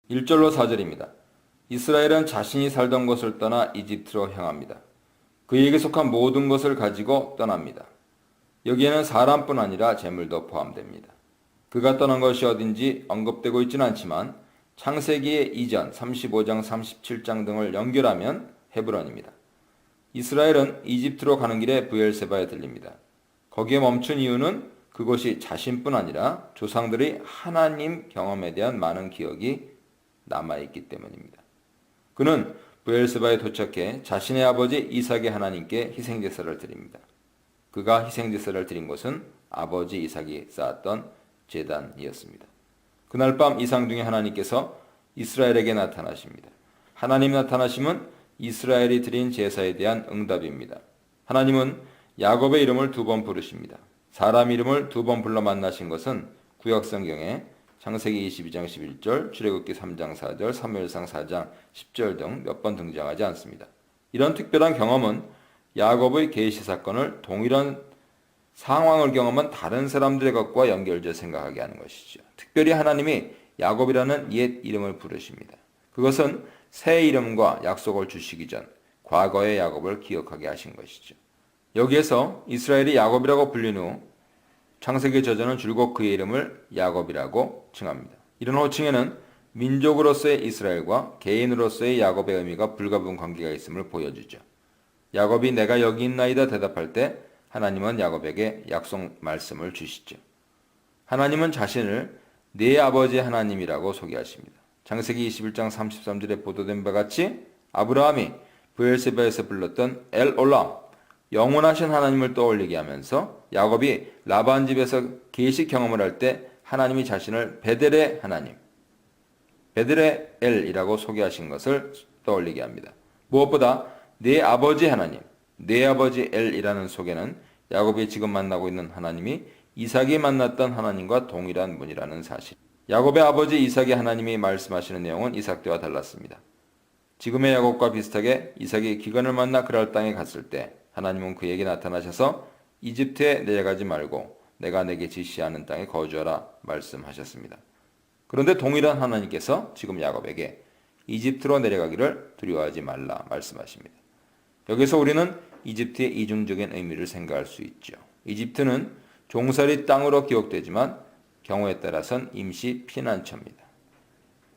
1절로 4절입니다. 이스라엘은 자신이 살던 곳을 떠나 이집트로 향합니다. 그에게 속한 모든 것을 가지고 떠납니다. 여기에는 사람뿐 아니라 재물도 포함됩니다. 그가 떠난 것이 어딘지 언급되고 있지는 않지만 창세기의 이전 35장 37장 등을 연결하면 헤브론입니다. 이스라엘은 이집트로 가는 길에 브엘세바에 들립니다. 거기에 멈춘 이유는 그곳이 자신뿐 아니라 조상들의 하나님 경험에 대한 많은 기억이 남아있기 때문입니다. 그는 브엘세바에 도착해 자신의 아버지 이삭의 하나님께 희생제사를 드립니다. 그가 희생제사를 드린 곳은 아버지 이삭이 쌓았던 제단이었습니다. 그날 밤 이상 중에 하나님께서 이스라엘에게 나타나십니다. 하나님 나타나심은 이스라엘이 드린 제사에 대한 응답입니다. 하나님은 야곱의 이름을 2번 부르십니다. 사람 이름을 2번 불러 만나신 것은 구약성경에 창세기 22장 11절, 출애굽기 3장 4절, 사무엘상 4장 10절 등 몇 번 등장하지 않습니다. 이런 특별한 경험은 야곱의 계시 사건을 동일한 상황을 경험한 다른 사람들의 것과 연결져 생각하게 하는 것이죠. 특별히 하나님이 야곱이라는 옛 이름을 부르십니다. 그것은 새 이름과 약속을 주시기 전 과거의 야곱을 기억하게 하신 것이죠. 여기에서 이스라엘이 야곱이라고 불린 후 창세기 저자는 줄곧 그의 이름을 야곱이라고 칭합니다. 이런 호칭에는 민족으로서의 이스라엘과 개인으로서의 야곱의 의미가 불가분 관계가 있음을 보여주죠. 야곱이 내가 여기 있나이다 대답할 때 하나님은 야곱에게 약속 말씀을 주시죠. 하나님은 자신을 네 아버지 하나님이라고 소개하십니다. 창세기 21장 33절에 보도된 바 같이 아브라함이 브엘세바에서 불렀던 엘올람, 영원하신 하나님을 떠올리게 하면서 야곱이 라반 집에서 계시 경험을 할 때 하나님이 자신을 베델의 하나님, 베델의 엘이라고 소개하신 것을 떠올리게 합니다. 무엇보다 네 아버지 하나님, 네 아버지 엘이라는 소개는 야곱이 지금 만나고 있는 하나님이 이삭이 만났던 하나님과 동일한 분이라는 사실. 야곱의 아버지 이삭의 하나님이 말씀하시는 내용은 이삭 때와 달랐습니다. 지금의 야곱과 비슷하게 이삭이 기근을 만나 그랄 땅에 갔을 때 하나님은 그에게 나타나셔서 이집트에 내려가지 말고 내가 내게 지시하는 땅에 거주하라 말씀하셨습니다. 그런데 동일한 하나님께서 지금 야곱에게 이집트로 내려가기를 두려워하지 말라 말씀하십니다. 여기서 우리는 이집트의 이중적인 의미를 생각할 수 있죠. 이집트는 종살이 땅으로 기억되지만 경우에 따라선 임시 피난처입니다.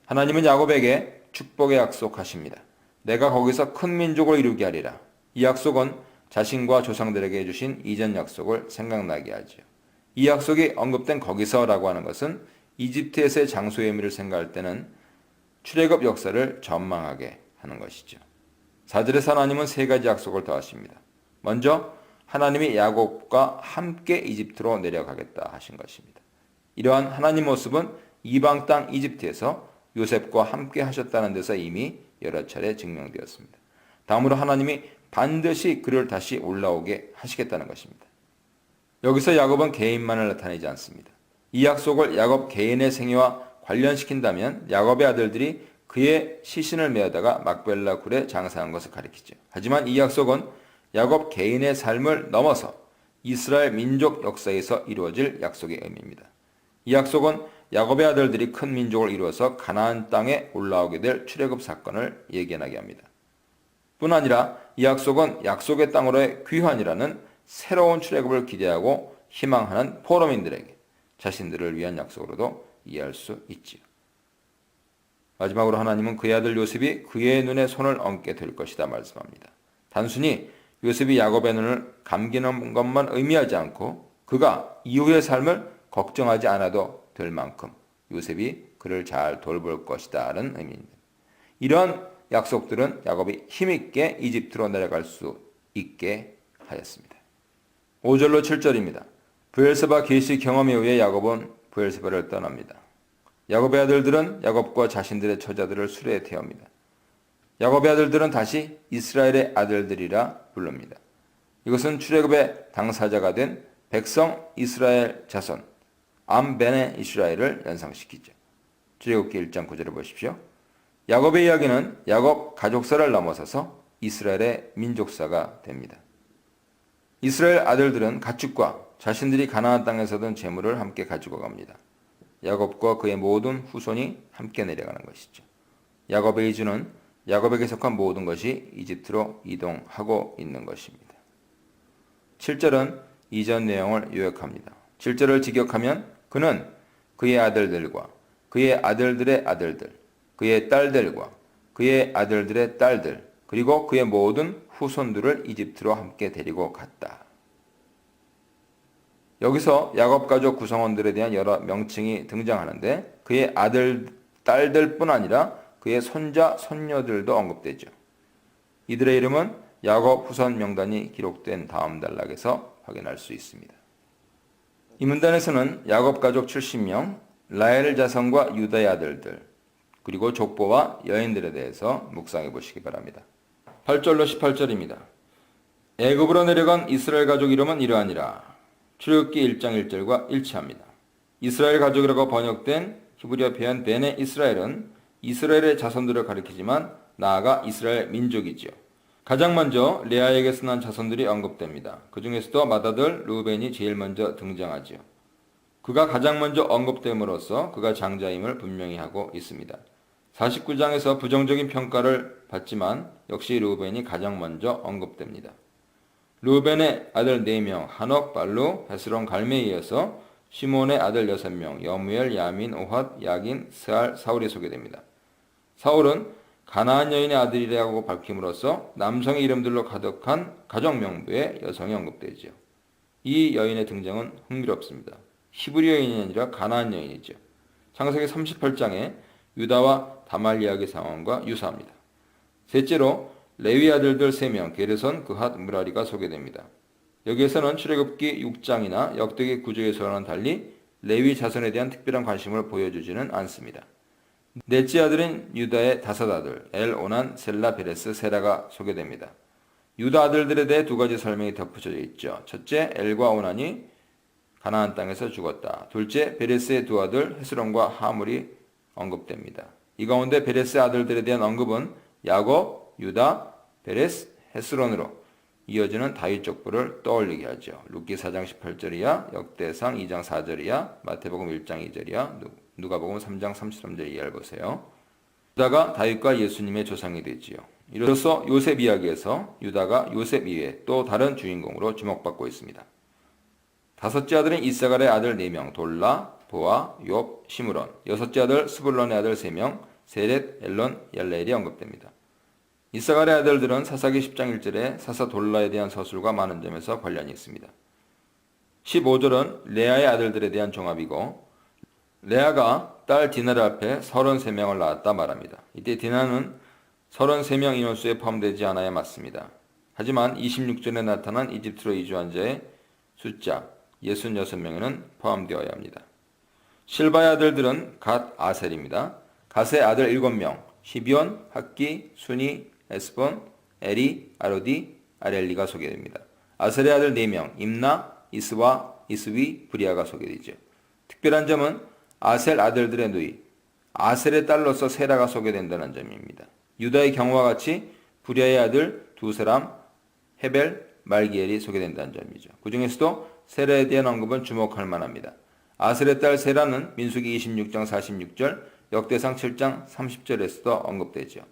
하나님은 야곱에게 축복의 약속하십니다. 내가 거기서 큰 민족을 이루게 하리라. 이 약속은 자신과 조상들에게 해주신 이전 약속을 생각나게 하죠. 이 약속이 언급된 거기서라고 하는 것은 이집트에서의 장소의 의미를 생각할 때는 출애굽 역사를 전망하게 하는 것이죠. 4절에서 하나님은 3가지 약속을 더하십니다. 먼저 하나님이 야곱과 함께 이집트로 내려가겠다 하신 것입니다. 이러한 하나님 모습은 이방 땅 이집트에서 요셉과 함께 하셨다는 데서 이미 여러 차례 증명되었습니다. 다음으로 하나님이 반드시 그를 다시 올라오게 하시겠다는 것입니다. 여기서 야곱은 개인만을 나타내지 않습니다. 이 약속을 야곱 개인의 생애와 관련시킨다면 야곱의 아들들이 그의 시신을 메어다가 막벨라 굴에 장사한 것을 가리키죠. 하지만 이 약속은 야곱 개인의 삶을 넘어서 이스라엘 민족 역사에서 이루어질 약속의 의미입니다. 이 약속은 야곱의 아들들이 큰 민족을 이루어서 가나안 땅에 올라오게 될 출애굽 사건을 예견하게 합니다. 뿐 아니라 이 약속은 약속의 땅으로의 귀환이라는 새로운 출애굽을 기대하고 희망하는 포로민들에게 자신들을 위한 약속으로도 이해할 수 있지요. 마지막으로 하나님은 그의 아들 요셉이 그의 눈에 손을 얹게 될 것이다 말씀합니다. 단순히 요셉이 야곱의 눈을 감기는 것만 의미하지 않고 그가 이후의 삶을 걱정하지 않아도 될 만큼 요셉이 그를 잘 돌볼 것이다라는 의미입니다. 이런 약속들은 야곱이 힘있게 이집트로 내려갈 수 있게 하였습니다. 5절로 7절입니다. 브엘세바 계시 경험 이후에 야곱은 브엘세바를 떠납니다. 야곱의 아들들은 야곱과 자신들의 처자들을 수레에 태웁니다. 야곱의 아들들은 다시 이스라엘의 아들들이라 부릅니다. 이것은 출애굽의 당사자가 된 백성 이스라엘 자손 암베네 이스라엘을 연상시키죠. 출애굽기 1장 9절을 보십시오. 야곱의 이야기는 야곱 가족사를 넘어서서 이스라엘의 민족사가 됩니다. 이스라엘 아들들은 가축과 자신들이 가나안 땅에서 얻은 재물을 함께 가지고 갑니다. 야곱과 그의 모든 후손이 함께 내려가는 것이죠. 야곱의 이주는 야곱에게 속한 모든 것이 이집트로 이동하고 있는 것입니다. 7절은 이전 내용을 요약합니다. 7절을 직역하면 그는 그의 아들들과 그의 아들들의 아들들, 그의 딸들과 그의 아들들의 딸들, 그리고 그의 모든 후손들을 이집트로 함께 데리고 갔다. 여기서 야곱 가족 구성원들에 대한 여러 명칭이 등장하는데 그의 아들, 딸들뿐 아니라 그의 손자, 손녀들도 언급되죠. 이들의 이름은 야곱 후손 명단이 기록된 다음 단락에서 확인할 수 있습니다. 이 문단에서는 야곱 가족 70명, 라헬 자손과 유다의 아들들, 그리고 족보와 여인들에 대해서 묵상해 보시기 바랍니다. 8절로 18절입니다. 애굽으로 내려간 이스라엘 가족 이름은 이러하니라. 출애굽기 1장 1절과 일치합니다. 이스라엘 가족이라고 번역된 히브리어 표현 베네 이스라엘은 이스라엘의 자손들을 가리키지만 나아가 이스라엘 민족이지요. 가장 먼저 레아에게서 난 자손들이 언급됩니다. 그 중에서도 맏아들 르우벤이 제일 먼저 등장하지요. 그가 가장 먼저 언급됨으로써 그가 장자임을 분명히 하고 있습니다. 49장에서 부정적인 평가를 받지만 역시 르우벤이 가장 먼저 언급됩니다. 르우벤의 아들 4명 한옥, 발루, 헤스론, 갈메에 이어서 시몬의 아들 6명 여무엘, 야민, 오핫, 야긴, 스알, 사울이 소개됩니다. 사울은 가나안 여인의 아들이라고 밝힘으로써 남성의 이름들로 가득한 가족 명부에 여성이 언급되죠. 이 여인의 등장은 흥미롭습니다. 히브리 여인이 아니라 가나안 여인이죠. 창세기 38장에 유다와 다말 이야기 상황과 유사합니다. 셋째로 레위 아들들 3명 게르손, 그핫, 무라리가 소개됩니다. 여기에서는 출애굽기 6장이나 역대기 9장에서와는 달리 레위 자손에 대한 특별한 관심을 보여주지는 않습니다. 넷째 아들인 유다의 5아들 엘, 오난, 셀라, 베레스, 세라가 소개됩니다. 유다 아들들에 대해 2가지 설명이 덧붙여져 있죠. 첫째, 엘과 오난이 가나안 땅에서 죽었다. 둘째, 베레스의 2아들 헤스론과 하물이 언급됩니다. 이 가운데 베레스의 아들들에 대한 언급은 야곱, 유다, 베레스, 헤스론으로 이어지는 다윗 족보를 떠올리게 하죠. 룻기 4장 18절이야, 역대상 2장 4절이야, 마태복음 1장 2절이야, 누가복음 3장 33절 이하를 보세요. 유다가 다윗과 예수님의 조상이 되지요. 이로써 요셉 이야기에서 유다가 요셉 이외에 또 다른 주인공으로 주목받고 있습니다. 5째 아들은 이사갈의 아들 4명 돌라, 보아, 욥, 시므론. 6째 아들 스불론의 아들 3명 세렛, 엘론, 얄레엘이 언급됩니다. 이사갈의 아들들은 사사기 10장 1절에 사사 돌라에 대한 서술과 많은 점에서 관련이 있습니다. 15절은 레아의 아들들에 대한 종합이고 레아가 딸 디나를 앞에 33명을 낳았다 말합니다. 이때 디나는 33명 인원수에 포함되지 않아야 맞습니다. 하지만 26절에 나타난 이집트로 이주한 자의 숫자 66명에는 포함되어야 합니다. 실바의 아들들은 갓, 아셀입니다. 갓의 아들 7명 시비온, 학기, 순이, 에스본, 에리, 아로디, 아렐리가 소개됩니다. 아셀의 아들 4명 임나, 이스와, 이스위, 브리아가 소개되죠. 특별한 점은 아셀 아들들의 누이 아셀의 딸로서 세라가 소개된다는 점입니다. 유다의 경우와 같이 브리아의 아들 2사람 헤벨, 말기엘이 소개된다는 점이죠. 그 중에서도 세라에 대한 언급은 주목할 만합니다. 아셀의 딸 세라는 민수기 26장 46절, 역대상 7장 30절에서도 언급되죠.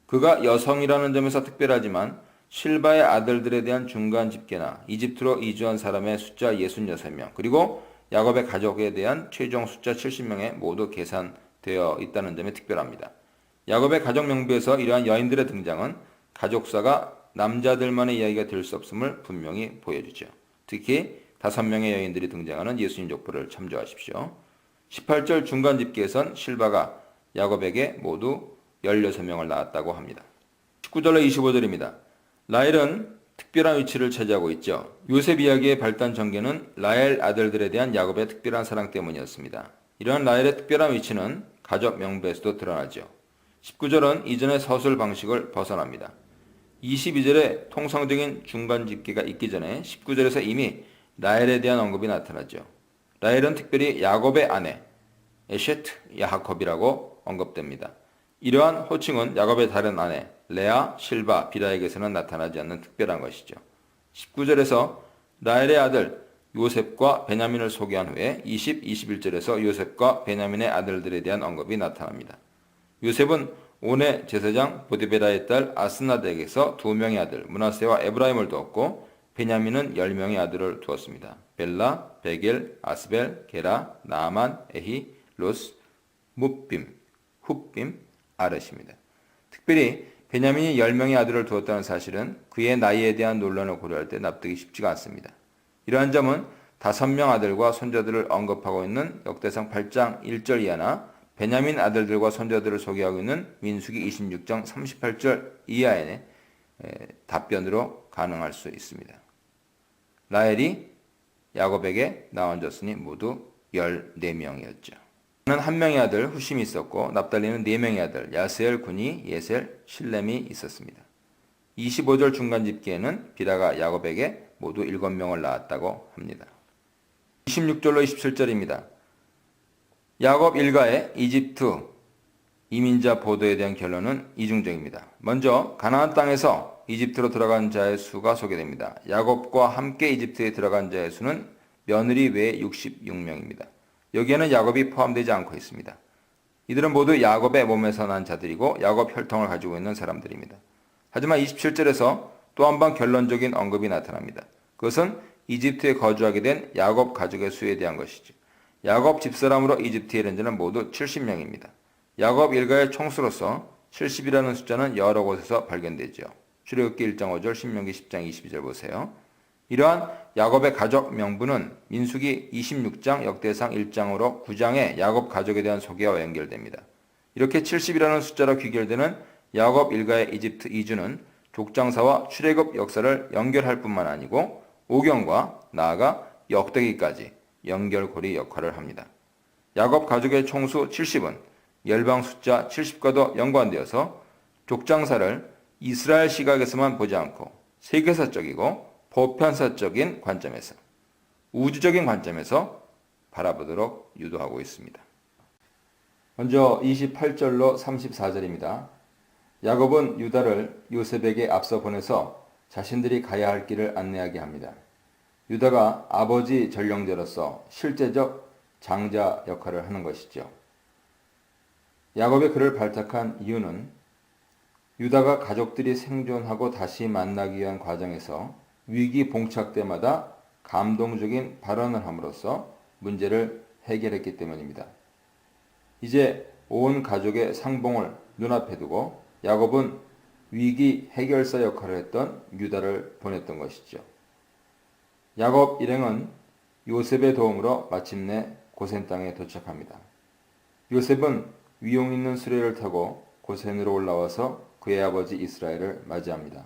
그가 여성이라는 점에서 특별하지만 실바의 아들들에 대한 중간 집계나 이집트로 이주한 사람의 숫자 66명 그리고 야곱의 가족에 대한 최종 숫자 70명에 모두 계산되어 있다는 점이 특별합니다. 야곱의 가족 명부에서 이러한 여인들의 등장은 가족사가 남자들만의 이야기가 될 수 없음을 분명히 보여주죠. 특히 5명의 여인들이 등장하는 예수님 족보를 참조하십시오. 18절 중간 집계에선 실바가 야곱에게 모두 16명을 낳았다고 합니다. 19절로 25절입니다. 라헬은 특별한 위치를 차지하고 있죠. 요셉 이야기의 발단 전개는 라헬 아들들에 대한 야곱의 특별한 사랑 때문이었습니다. 이러한 라헬의 특별한 위치는 가족 명부에서도 드러나죠. 19절은 이전의 서술 방식을 벗어납니다. 22절에 통상적인 중간 집계가 있기 전에 19절에서 이미 라헬에 대한 언급이 나타나죠. 라헬은 특별히 야곱의 아내 에셰트 야하컵이라고 언급됩니다. 이러한 호칭은 야곱의 다른 아내 레아, 실바, 비라에게서는 나타나지 않는 특별한 것이죠. 19절에서 라헬의 아들 요셉과 베냐민을 소개한 후에 20, 21절에서 요셉과 베냐민의 아들들에 대한 언급이 나타납니다. 요셉은 온의 제사장 보디베라의 딸 아스나드에게서 2명의 아들 므낫세와 에브라임을 두었고 베냐민은 10명의 아들을 두었습니다. 벨라, 베겔, 아스벨, 게라, 나아만, 에히, 로스, 뭇빔, 훗빔, 아렛입니다. 특별히 베냐민이 10명의 아들을 두었다는 사실은 그의 나이에 대한 논란을 고려할 때 납득이 쉽지가 않습니다. 이러한 점은 5명 아들과 손자들을 언급하고 있는 역대상 8장 1절 이하나 베냐민 아들들과 손자들을 소개하고 있는 민수기 26장 38절 이하의 답변으로 가능할 수 있습니다. 라헬이 야곱에게 나눠졌으니 모두 14명이었죠. 는 한 명의 아들 후심이 있었고 납달리는 4명의 아들 야스엘, 구니, 예셀, 실렘이 있었습니다. 25절 중간 집기에는 비라가 야곱에게 모두 7명을 낳았다고 합니다. 26절로 27절입니다. 야곱 일가의 이집트 이민자 보도에 대한 결론은 이중적입니다. 먼저 가나안 땅에서 이집트로 들어간 자의 수가 소개됩니다. 야곱과 함께 이집트에 들어간 자의 수는 며느리 외에 66명입니다. 여기에는 야곱이 포함되지 않고 있습니다. 이들은 모두 야곱의 몸에서 난 자들이고 야곱 혈통을 가지고 있는 사람들입니다. 하지만 27절에서 또 한 번 결론적인 언급이 나타납니다. 그것은 이집트에 거주하게 된 야곱 가족의 수에 대한 것이죠. 야곱 집사람으로 이집트에 이른 자는 모두 70명입니다. 야곱 일가의 총수로서 70이라는 숫자는 여러 곳에서 발견되죠. 출애굽기 1장 5절, 신명기 10장 22절 보세요. 이러한 야곱의 가족 명부는 민수기 26장 역대상 1장으로 9장의 야곱 가족에 대한 소개와 연결됩니다. 이렇게 70이라는 숫자로 귀결되는 야곱 일가의 이집트 이주는 족장사와 출애굽 역사를 연결할 뿐만 아니고 오경과 나아가 역대기까지 연결고리 역할을 합니다. 야곱 가족의 총수 70은 열방 숫자 70과도 연관되어서 족장사를 이스라엘 시각에서만 보지 않고 세계사적이고 보편사적인 관점에서 우주적인 관점에서 바라보도록 유도하고 있습니다. 먼저 28절로 34절입니다. 야곱은 유다를 요셉에게 앞서 보내서 자신들이 가야 할 길을 안내하게 합니다. 유다가 아버지 전령자로서 실제적 장자 역할을 하는 것이죠. 야곱의 그를 발탁한 이유는 유다가 가족들이 생존하고 다시 만나기 위한 과정에서 위기 봉착 때마다 감동적인 발언을 함으로써 문제를 해결했기 때문입니다. 이제 온 가족의 상봉을 눈앞에 두고 야곱은 위기 해결사 역할을 했던 유다를 보냈던 것이죠. 야곱 일행은 요셉의 도움으로 마침내 고센 땅에 도착합니다. 요셉은 위용 있는 수레를 타고 고센으로 올라와서 그의 아버지 이스라엘을 맞이합니다.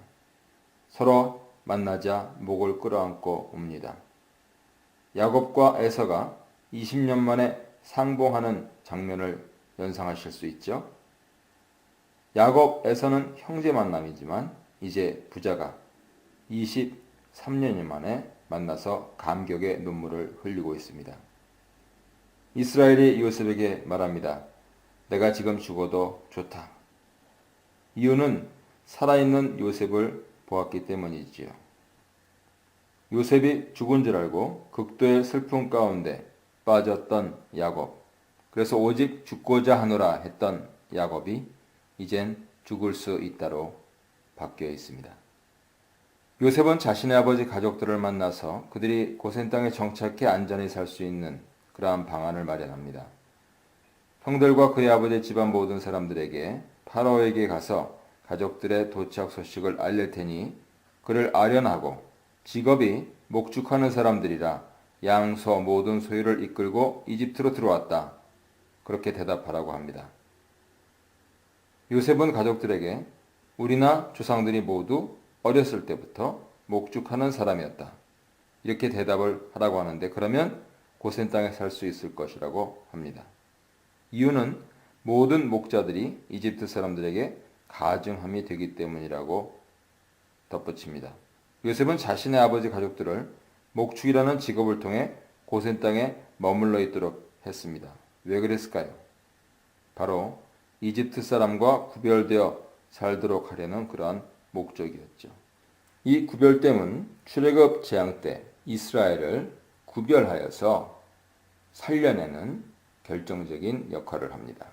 서로 만나자 목을 끌어안고 옵니다. 야곱과 에서가 20년 만에 상봉하는 장면을 연상하실 수 있죠. 야곱, 에서는 형제 만남이지만 이제 부자가 23년 만에 만나서 감격의 눈물을 흘리고 있습니다. 이스라엘이 요셉에게 말합니다. 내가 지금 죽어도 좋다. 이유는 살아있는 요셉을 보았기 때문이지요. 요셉이 죽은 줄 알고 극도의 슬픔 가운데 빠졌던 야곱. 그래서 오직 죽고자 하노라 했던 야곱이 이젠 죽을 수 있다로 바뀌어 있습니다. 요셉은 자신의 아버지 가족들을 만나서 그들이 고센 땅에 정착해 안전히 살 수 있는 그러한 방안을 마련합니다. 형들과 그의 아버지 집안 모든 사람들에게 파라오에게 가서 가족들의 도착 소식을 알릴 테니 그를 아련하고 직업이 목축하는 사람들이라 양, 소 모든 소유를 이끌고 이집트로 들어왔다. 그렇게 대답하라고 합니다. 요셉은 가족들에게 우리나 조상들이 모두 어렸을 때부터 목축하는 사람이었다. 이렇게 대답을 하라고 하는데 그러면 고센 땅에 살 수 있을 것이라고 합니다. 이유는 모든 목자들이 이집트 사람들에게 가증함이 되기 때문이라고 덧붙입니다. 요셉은 자신의 아버지 가족들을 목축이라는 직업을 통해 고센 땅에 머물러 있도록 했습니다. 왜 그랬을까요? 바로 이집트 사람과 구별되어 살도록 하려는 그러한 목적이었죠. 이 구별됨은 출애굽 재앙 때 이스라엘을 구별하여서 살려내는 결정적인 역할을 합니다.